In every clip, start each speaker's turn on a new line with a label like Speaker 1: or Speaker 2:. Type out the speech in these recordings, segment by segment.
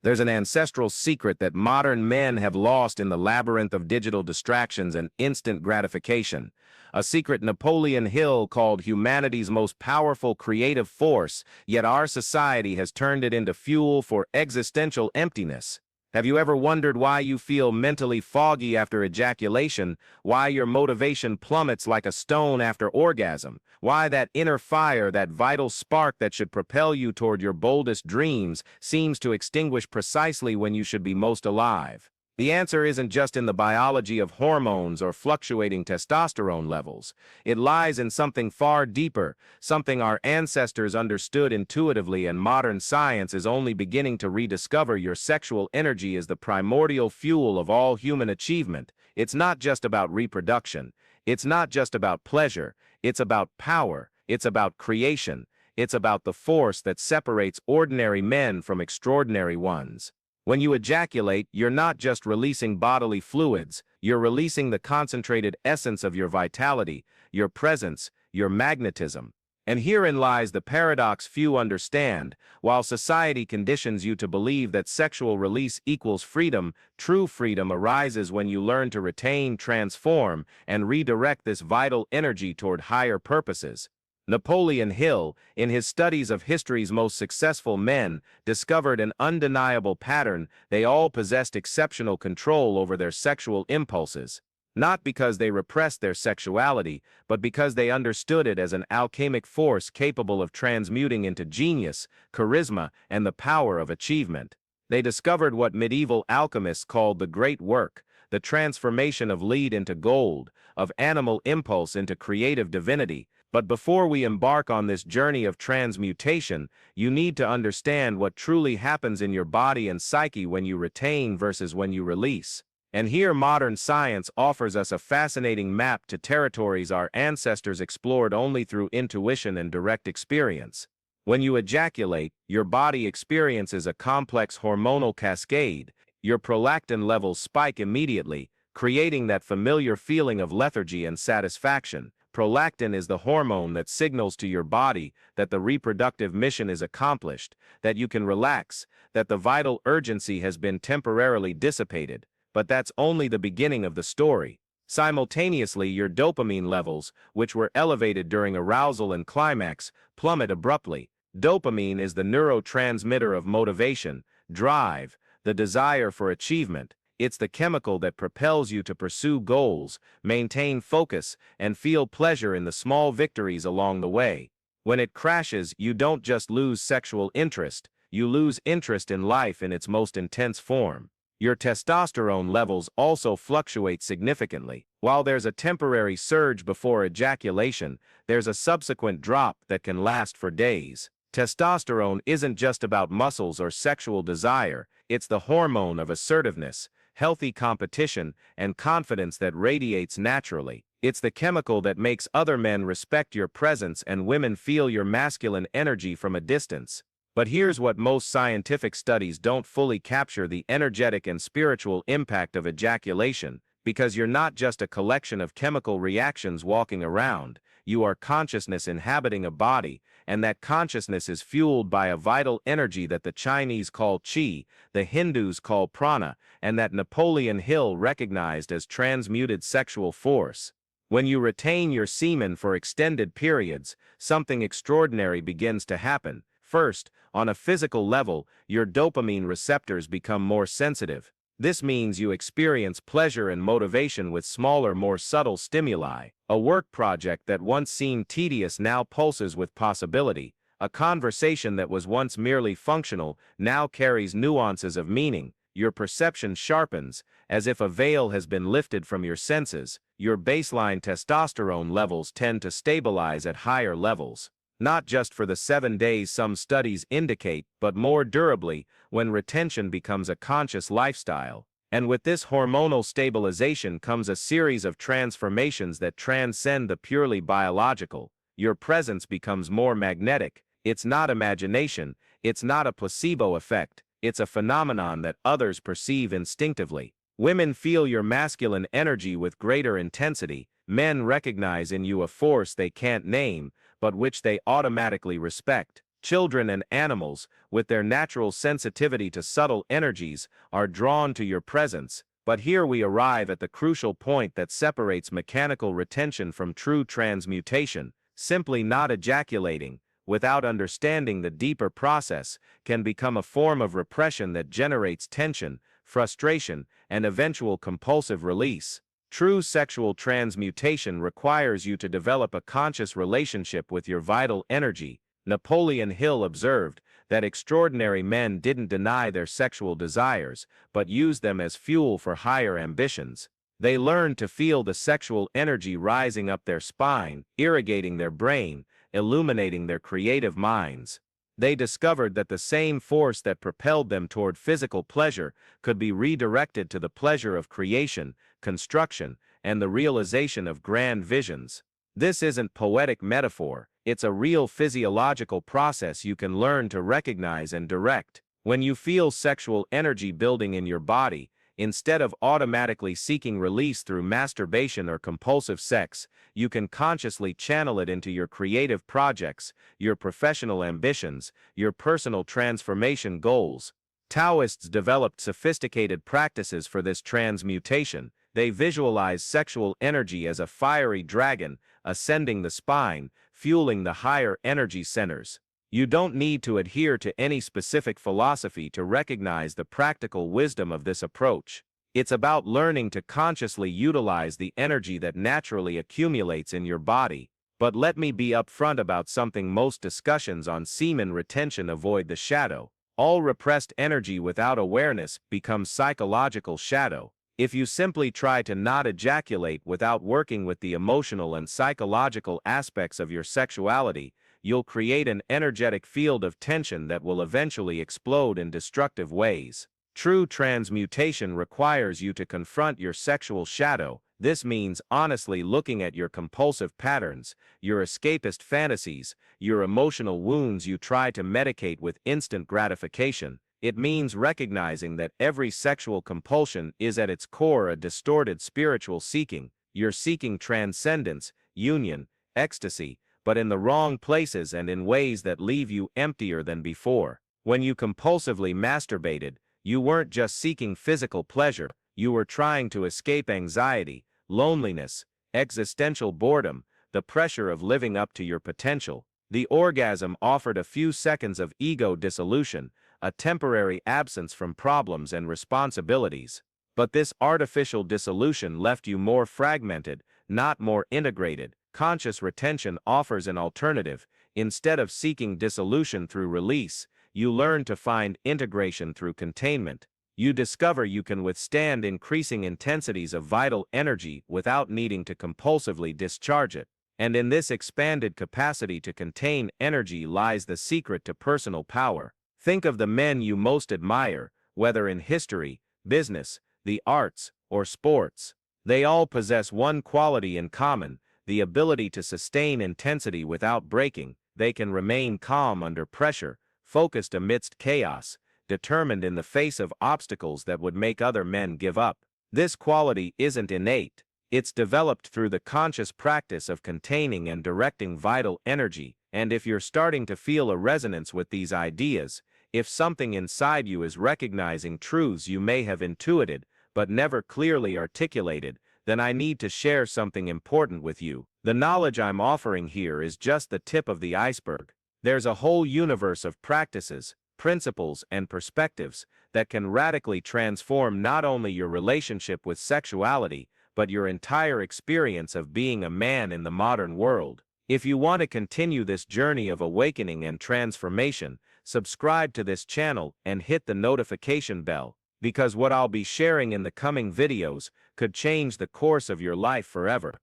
Speaker 1: There's an ancestral secret that modern men have lost in the labyrinth of digital distractions and instant gratification. A secret Napoleon Hill called humanity's most powerful creative force, yet our society has turned it into fuel for existential emptiness. Have you ever wondered why you feel mentally foggy after ejaculation, why your motivation plummets like a stone after orgasm, why that inner fire, that vital spark that should propel you toward your boldest dreams, seems to extinguish precisely when you should be most alive? The answer isn't just in the biology of hormones or fluctuating testosterone levels. It lies in something far deeper, something our ancestors understood intuitively and modern science is only beginning to rediscover. Your sexual energy is the primordial fuel of all human achievement. It's not just about reproduction. It's not just about pleasure. It's about power. It's about creation. It's about the force that separates ordinary men from extraordinary ones. When you ejaculate, you're not just releasing bodily fluids, you're releasing the concentrated essence of your vitality, your presence, your magnetism. And herein lies the paradox few understand. While society conditions you to believe that sexual release equals freedom, true freedom arises when you learn to retain, transform, and redirect this vital energy toward higher purposes. Napoleon Hill, in his studies of history's most successful men, discovered an undeniable pattern. They all possessed exceptional control over their sexual impulses, not because they repressed their sexuality, but because they understood it as an alchemic force capable of transmuting into genius, charisma, and the power of achievement. They discovered what medieval alchemists called the great work, the transformation of lead into gold, of animal impulse into creative divinity. But before we embark on this journey of transmutation, you need to understand what truly happens in your body and psyche when you retain versus when you release. And here modern science offers us a fascinating map to territories our ancestors explored only through intuition and direct experience. When you ejaculate, your body experiences a complex hormonal cascade. Your prolactin levels spike immediately, creating that familiar feeling of lethargy and satisfaction. Prolactin is the hormone that signals to your body that the reproductive mission is accomplished, that you can relax, that the vital urgency has been temporarily dissipated. But that's only the beginning of the story. Simultaneously, your dopamine levels, which were elevated during arousal and climax, plummet abruptly. Dopamine is the neurotransmitter of motivation, drive, the desire for achievement. It's the chemical that propels you to pursue goals, maintain focus, and feel pleasure in the small victories along the way. When it crashes, you don't just lose sexual interest, you lose interest in life in its most intense form. Your testosterone levels also fluctuate significantly. While there's a temporary surge before ejaculation, there's a subsequent drop that can last for days. Testosterone isn't just about muscles or sexual desire, it's the hormone of assertiveness, healthy competition, and confidence that radiates naturally. It's the chemical that makes other men respect your presence and women feel your masculine energy from a distance. But here's what most scientific studies don't fully capture: the energetic and spiritual impact of ejaculation, because you're not just a collection of chemical reactions walking around, you are consciousness inhabiting a body, and that consciousness is fueled by a vital energy that the Chinese call qi, the Hindus call prana, and that Napoleon Hill recognized as transmuted sexual force. When you retain your semen for extended periods, something extraordinary begins to happen. First, on a physical level, your dopamine receptors become more sensitive. This means you experience pleasure and motivation with smaller, more subtle stimuli. A work project that once seemed tedious now pulses with possibility. A conversation that was once merely functional now carries nuances of meaning. Your perception sharpens, as if a veil has been lifted from your senses. Your baseline testosterone levels tend to stabilize at higher levels. Not just for the 7 days some studies indicate, but more durably, when retention becomes a conscious lifestyle. And with this hormonal stabilization comes a series of transformations that transcend the purely biological. Your presence becomes more magnetic. It's not imagination, it's not a placebo effect, it's a phenomenon that others perceive instinctively. Women feel your masculine energy with greater intensity. Men recognize in you a force they can't name, but which they automatically respect. Children and animals, with their natural sensitivity to subtle energies, are drawn to your presence, but here we arrive at the crucial point that separates mechanical retention from true transmutation. Simply not ejaculating, without understanding the deeper process, can become a form of repression that generates tension, frustration, and eventual compulsive release. True sexual transmutation requires you to develop a conscious relationship with your vital energy. Napoleon Hill observed that extraordinary men didn't deny their sexual desires, but used them as fuel for higher ambitions. They learned to feel the sexual energy rising up their spine, irrigating their brain, illuminating their creative minds. They discovered that the same force that propelled them toward physical pleasure could be redirected to the pleasure of creation, construction, and the realization of grand visions. This isn't poetic metaphor, it's a real physiological process you can learn to recognize and direct. When you feel sexual energy building in your body, instead of automatically seeking release through masturbation or compulsive sex, you can consciously channel it into your creative projects, your professional ambitions, your personal transformation goals. Taoists developed sophisticated practices for this transmutation. They visualize sexual energy as a fiery dragon, ascending the spine, fueling the higher energy centers. You don't need to adhere to any specific philosophy to recognize the practical wisdom of this approach. It's about learning to consciously utilize the energy that naturally accumulates in your body. But let me be upfront about something: most discussions on semen retention avoid the shadow. All repressed energy without awareness becomes psychological shadow. If you simply try to not ejaculate without working with the emotional and psychological aspects of your sexuality, you'll create an energetic field of tension that will eventually explode in destructive ways. True transmutation requires you to confront your sexual shadow. This means honestly looking at your compulsive patterns, your escapist fantasies, your emotional wounds you try to medicate with instant gratification. It means recognizing that every sexual compulsion is at its core a distorted spiritual seeking. You're seeking transcendence, union, ecstasy, but in the wrong places and in ways that leave you emptier than before. When you compulsively masturbated, you weren't just seeking physical pleasure, you were trying to escape anxiety, loneliness, existential boredom, the pressure of living up to your potential. The orgasm offered a few seconds of ego dissolution, a temporary absence from problems and responsibilities. But this artificial dissolution left you more fragmented, not more integrated. Conscious retention offers an alternative. Instead of seeking dissolution through release, you learn to find integration through containment. You discover you can withstand increasing intensities of vital energy without needing to compulsively discharge it. And in this expanded capacity to contain energy lies the secret to personal power. Think of the men you most admire, whether in history, business, the arts, or sports. They all possess one quality in common: the ability to sustain intensity without breaking. They can remain calm under pressure, focused amidst chaos, determined in the face of obstacles that would make other men give up. This quality isn't innate. It's developed through the conscious practice of containing and directing vital energy. And if you're starting to feel a resonance with these ideas, if something inside you is recognizing truths you may have intuited but never clearly articulated, then I need to share something important with you. The knowledge I'm offering here is just the tip of the iceberg. There's a whole universe of practices, principles, and perspectives that can radically transform not only your relationship with sexuality, but your entire experience of being a man in the modern world. If you want to continue this journey of awakening and transformation, subscribe to this channel and hit the notification bell, because what I'll be sharing in the coming videos could change the course of your life forever.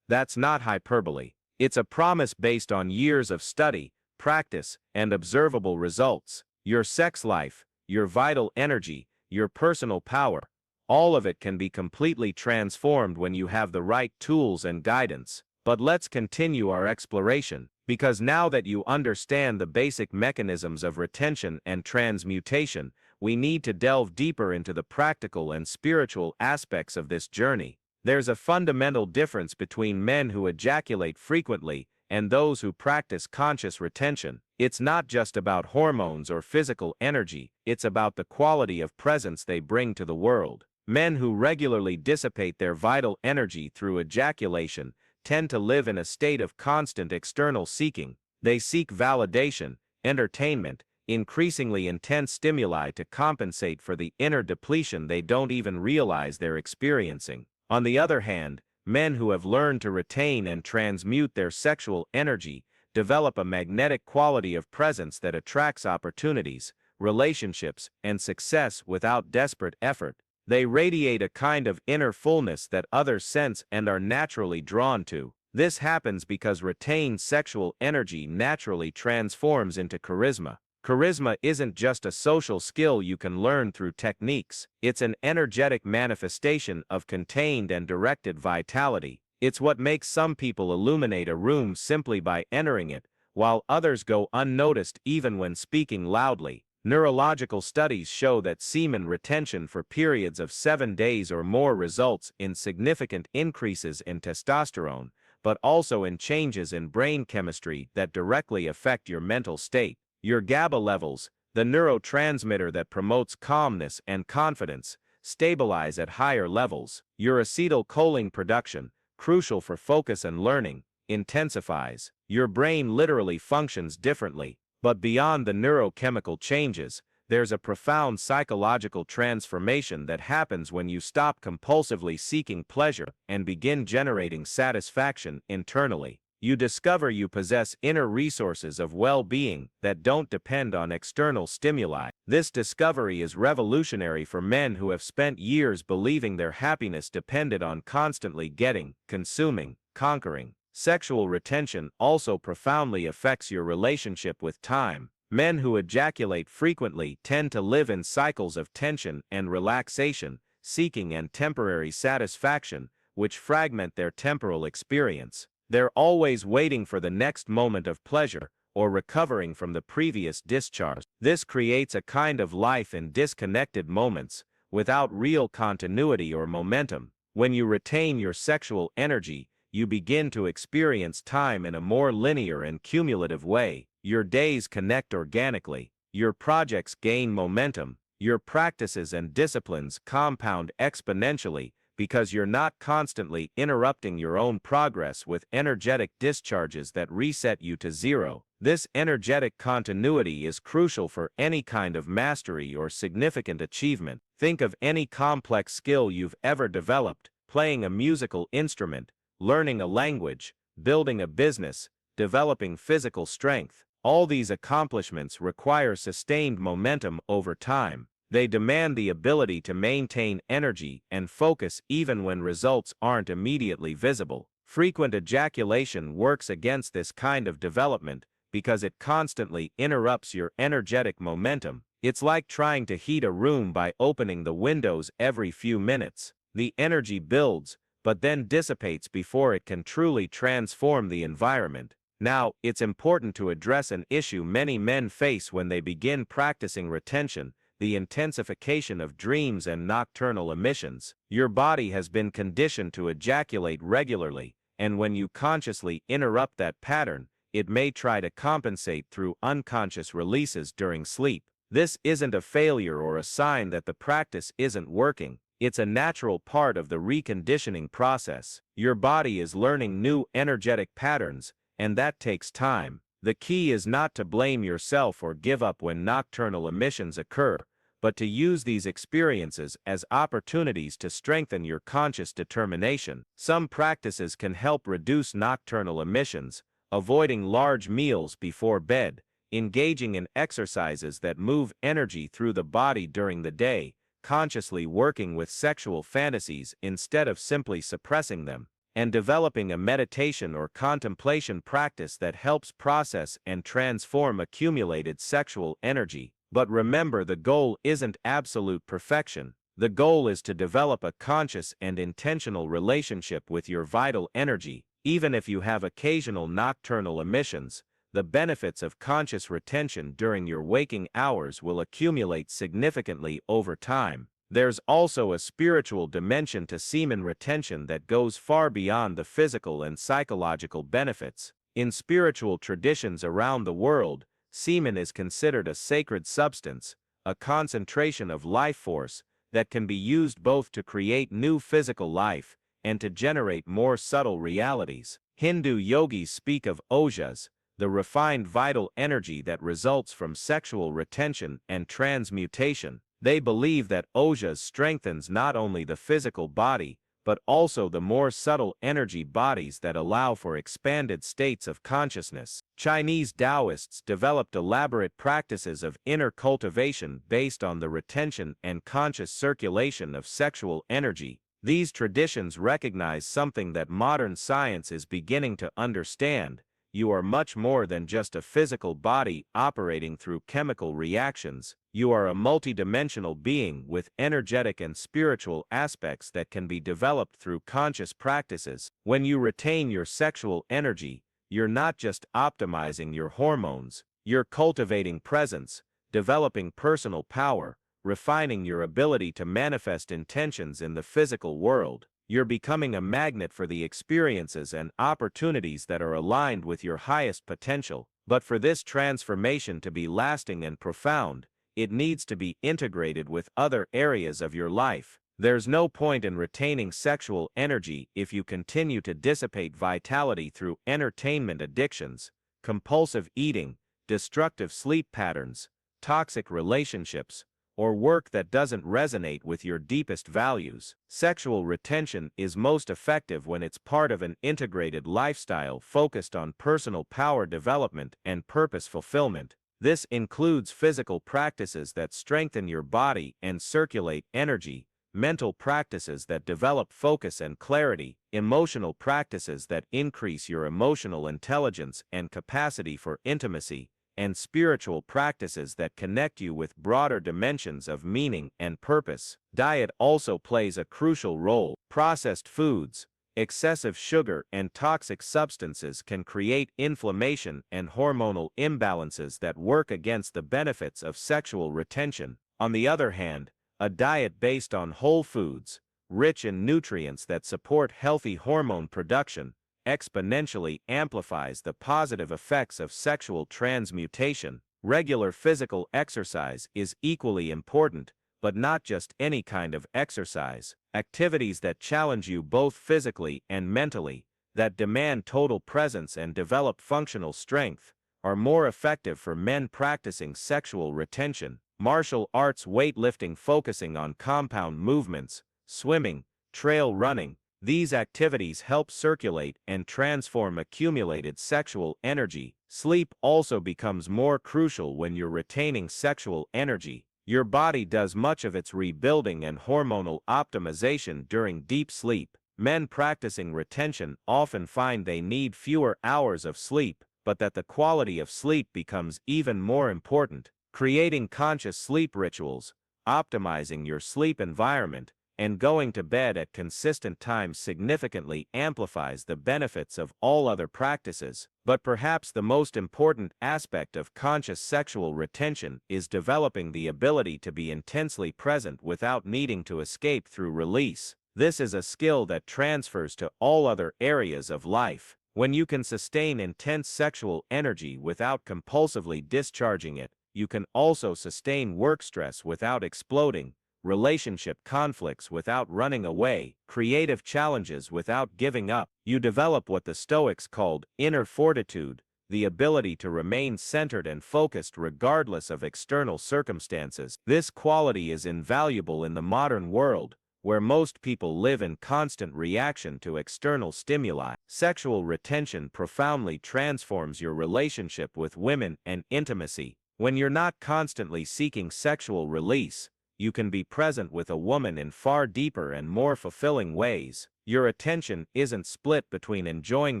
Speaker 1: That's not hyperbole. It's a promise based on years of study, practice, and observable results. Your sex life, your vital energy, your personal power, all of it can be completely transformed when you have the right tools and guidance. But let's continue our exploration, because now that you understand the basic mechanisms of retention and transmutation, we need to delve deeper into the practical and spiritual aspects of this journey. There's a fundamental difference between men who ejaculate frequently and those who practice conscious retention. It's not just about hormones or physical energy, it's about the quality of presence they bring to the world. Men who regularly dissipate their vital energy through ejaculation tend to live in a state of constant external seeking. They seek validation, entertainment, increasingly intense stimuli to compensate for the inner depletion they don't even realize they're experiencing. On the other hand, men who have learned to retain and transmute their sexual energy develop a magnetic quality of presence that attracts opportunities, relationships, and success without desperate effort. They radiate a kind of inner fullness that others sense and are naturally drawn to. This happens because retained sexual energy naturally transforms into charisma. Charisma isn't just a social skill you can learn through techniques. It's an energetic manifestation of contained and directed vitality. It's what makes some people illuminate a room simply by entering it, while others go unnoticed even when speaking loudly. Neurological studies show that semen retention for periods of 7 days or more results in significant increases in testosterone, but also in changes in brain chemistry that directly affect your mental state. Your GABA levels, the neurotransmitter that promotes calmness and confidence, stabilize at higher levels. Your acetylcholine production, crucial for focus and learning, intensifies. Your brain literally functions differently. But beyond the neurochemical changes, there's a profound psychological transformation that happens when you stop compulsively seeking pleasure and begin generating satisfaction internally. You discover you possess inner resources of well-being that don't depend on external stimuli. This discovery is revolutionary for men who have spent years believing their happiness depended on constantly getting, consuming, conquering. Sexual retention also profoundly affects your relationship with time. Men who ejaculate frequently tend to live in cycles of tension and relaxation, seeking and temporary satisfaction, which fragment their temporal experience. They're always waiting for the next moment of pleasure or recovering from the previous discharge. This creates a kind of life in disconnected moments, without real continuity or momentum. When you retain your sexual energy, you begin to experience time in a more linear and cumulative way. Your days connect organically, your projects gain momentum, your practices and disciplines compound exponentially because you're not constantly interrupting your own progress with energetic discharges that reset you to zero. This energetic continuity is crucial for any kind of mastery or significant achievement. Think of any complex skill you've ever developed: playing a musical instrument, learning a language, building a business, developing physical strength. All these accomplishments require sustained momentum over time. They demand the ability to maintain energy and focus even when results aren't immediately visible. Frequent ejaculation works against this kind of development because it constantly interrupts your energetic momentum. It's like trying to heat a room by opening the windows every few minutes. The energy builds, but then dissipates before it can truly transform the environment. Now, it's important to address an issue many men face when they begin practicing retention: the intensification of dreams and nocturnal emissions. Your body has been conditioned to ejaculate regularly, and when you consciously interrupt that pattern, it may try to compensate through unconscious releases during sleep. This isn't a failure or a sign that the practice isn't working. It's a natural part of the reconditioning process. Your body is learning new energetic patterns, and that takes time. The key is not to blame yourself or give up when nocturnal emissions occur, but to use these experiences as opportunities to strengthen your conscious determination. Some practices can help reduce nocturnal emissions: avoiding large meals before bed, engaging in exercises that move energy through the body during the day, consciously working with sexual fantasies instead of simply suppressing them, and developing a meditation or contemplation practice that helps process and transform accumulated sexual energy. But remember, the goal isn't absolute perfection. The goal is to develop a conscious and intentional relationship with your vital energy. Even if you have occasional nocturnal emissions, the benefits of conscious retention during your waking hours will accumulate significantly over time. There's also a spiritual dimension to semen retention that goes far beyond the physical and psychological benefits. In spiritual traditions around the world, semen is considered a sacred substance, a concentration of life force that can be used both to create new physical life and to generate more subtle realities. Hindu yogis speak of ojas, the refined vital energy that results from sexual retention and transmutation. They believe that ojas strengthens not only the physical body, but also the more subtle energy bodies that allow for expanded states of consciousness. Chinese Taoists developed elaborate practices of inner cultivation based on the retention and conscious circulation of sexual energy. These traditions recognize something that modern science is beginning to understand: you are much more than just a physical body operating through chemical reactions. You are a multidimensional being with energetic and spiritual aspects that can be developed through conscious practices. When you retain your sexual energy, you're not just optimizing your hormones, you're cultivating presence, developing personal power, refining your ability to manifest intentions in the physical world. You're becoming a magnet for the experiences and opportunities that are aligned with your highest potential. But for this transformation to be lasting and profound, it needs to be integrated with other areas of your life. There's no point in retaining sexual energy if you continue to dissipate vitality through entertainment addictions, compulsive eating, destructive sleep patterns, toxic relationships, or work that doesn't resonate with your deepest values. Sexual retention is most effective when it's part of an integrated lifestyle focused on personal power development and purpose fulfillment. This includes physical practices that strengthen your body and circulate energy, mental practices that develop focus and clarity, emotional practices that increase your emotional intelligence and capacity for intimacy, and spiritual practices that connect you with broader dimensions of meaning and purpose. Diet also plays a crucial role. Processed foods, excessive sugar, and toxic substances can create inflammation and hormonal imbalances that work against the benefits of sexual retention. On the other hand, a diet based on whole foods, rich in nutrients that support healthy hormone production, exponentially amplifies the positive effects of sexual transmutation. Regular physical exercise is equally important, but not just any kind of exercise. Activities that challenge you both physically and mentally, that demand total presence and develop functional strength, are more effective for men practicing sexual retention. Martial arts, weightlifting focusing on compound movements, swimming, trail running, these activities help circulate and transform accumulated sexual energy. Sleep also becomes more crucial when you're retaining sexual energy. Your body does much of its rebuilding and hormonal optimization during deep sleep. Men practicing retention often find they need fewer hours of sleep, but that the quality of sleep becomes even more important. Creating conscious sleep rituals, optimizing your sleep environment, and going to bed at consistent times significantly amplifies the benefits of all other practices. But perhaps the most important aspect of conscious sexual retention is developing the ability to be intensely present without needing to escape through release. This is a skill that transfers to all other areas of life. When you can sustain intense sexual energy without compulsively discharging it, you can also sustain work stress without exploding, relationship conflicts without running away, creative challenges without giving up. You develop what the Stoics called inner fortitude, the ability to remain centered and focused regardless of external circumstances. This quality is invaluable in the modern world, where most people live in constant reaction to external stimuli. Sexual retention profoundly transforms your relationship with women and intimacy. When you're not constantly seeking sexual release, you can be present with a woman in far deeper and more fulfilling ways. Your attention isn't split between enjoying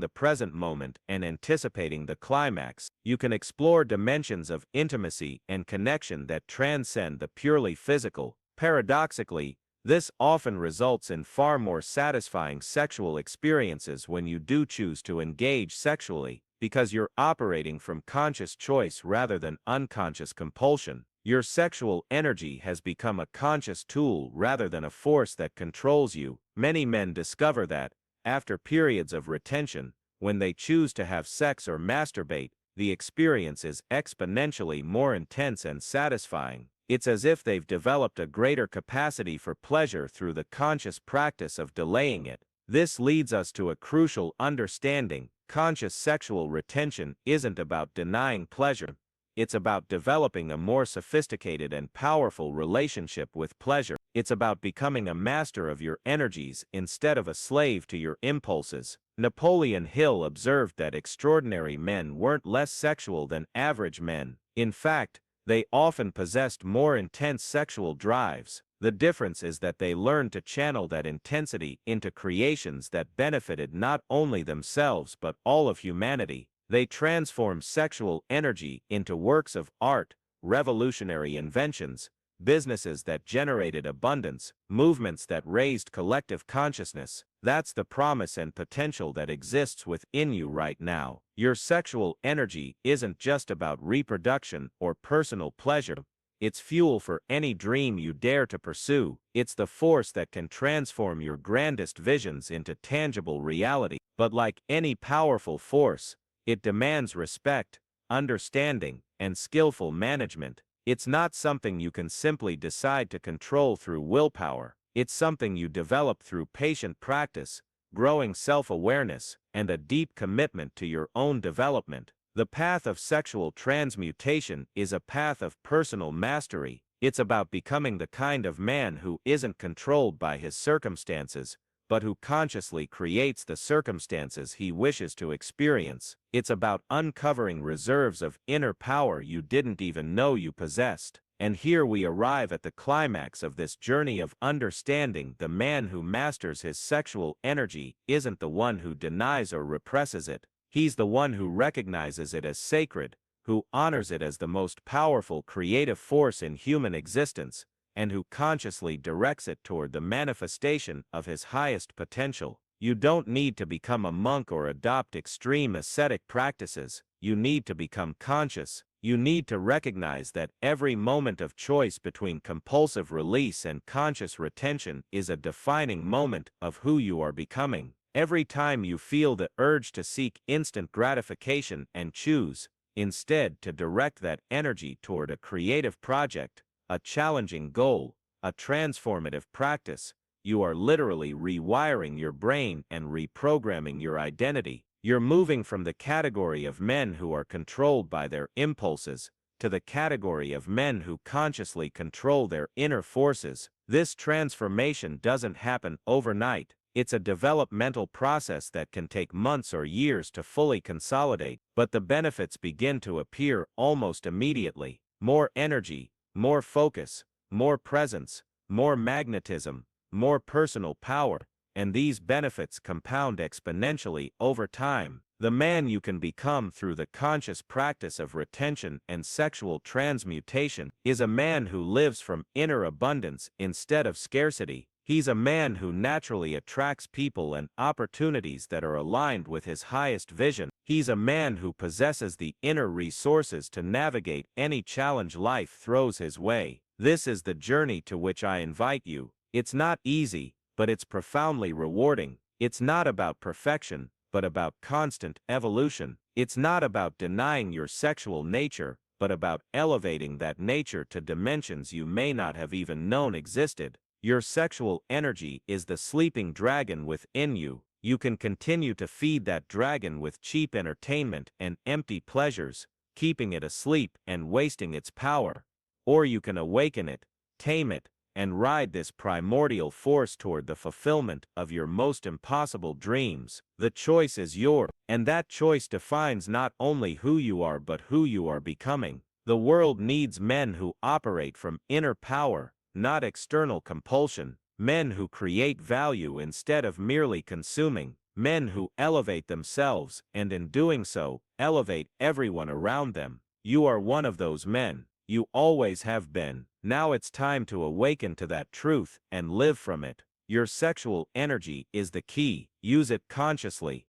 Speaker 1: the present moment and anticipating the climax. You can explore dimensions of intimacy and connection that transcend the purely physical. Paradoxically, this often results in far more satisfying sexual experiences when you do choose to engage sexually, because you're operating from conscious choice rather than unconscious compulsion. Your sexual energy has become a conscious tool rather than a force that controls you. Many men discover that, after periods of retention, When they choose to have sex or masturbate, the experience is exponentially more intense and satisfying. It's as if they've developed a greater capacity for pleasure through the conscious practice of delaying it. This leads us to a crucial understanding. Conscious sexual retention isn't about denying pleasure. It's about developing a more sophisticated and powerful relationship with pleasure. It's about becoming a master of your energies instead of a slave to your impulses. Napoleon Hill observed that extraordinary men weren't less sexual than average men. In fact, they often possessed more intense sexual drives. The difference is that they learned to channel that intensity into creations that benefited not only themselves but all of humanity. They transformed sexual energy into works of art, revolutionary inventions, businesses that generated abundance, movements that raised collective consciousness. That's the promise and potential that exists within you right now. Your sexual energy isn't just about reproduction or personal pleasure. It's fuel for any dream you dare to pursue. It's the force that can transform your grandest visions into tangible reality. But like any powerful force, it demands respect, understanding, and skillful management. It's not something you can simply decide to control through willpower. It's something you develop through patient practice, growing self-awareness, and a deep commitment to your own development. The path of sexual transmutation is a path of personal mastery. It's about becoming the kind of man who isn't controlled by his circumstances, but who consciously creates the circumstances he wishes to experience. It's about uncovering reserves of inner power you didn't even know you possessed. And here we arrive at the climax of this journey of understanding. The man who masters his sexual energy isn't the one who denies or represses it. He's the one who recognizes it as sacred, who honors it as the most powerful creative force in human existence, and who consciously directs it toward the manifestation of his highest potential. You don't need to become a monk or adopt extreme ascetic practices. You need to become conscious. You need to recognize that every moment of choice between compulsive release and conscious retention is a defining moment of who you are becoming. Every time you feel the urge to seek instant gratification and choose, instead, to direct that energy toward a creative project, a challenging goal, a transformative practice, you are literally rewiring your brain and reprogramming your identity. You're moving from the category of men who are controlled by their impulses to the category of men who consciously control their inner forces. This transformation doesn't happen overnight. It's a developmental process that can take months or years to fully consolidate, but the benefits begin to appear almost immediately. More energy, more focus, more presence, more magnetism, more personal power, and these benefits compound exponentially over time. The man you can become through the conscious practice of retention and sexual transmutation is a man who lives from inner abundance instead of scarcity. He's a man who naturally attracts people and opportunities that are aligned with his highest vision. He's a man who possesses the inner resources to navigate any challenge life throws his way. This is the journey to which I invite you. It's not easy, but it's profoundly rewarding. It's not about perfection, but about constant evolution. It's not about denying your sexual nature, but about elevating that nature to dimensions you may not have even known existed. Your sexual energy is the sleeping dragon within you. You can continue to feed that dragon with cheap entertainment and empty pleasures, keeping it asleep and wasting its power. Or you can awaken it, tame it, and ride this primordial force toward the fulfillment of your most impossible dreams. The choice is yours, and that choice defines not only who you are but who you are becoming. The world needs men who operate from inner power, not external compulsion, men who create value instead of merely consuming, men who elevate themselves and in doing so, elevate everyone around them. You are one of those men. You always have been. Now it's time to awaken to that truth and live from it. Your sexual energy is the key. Use it consciously,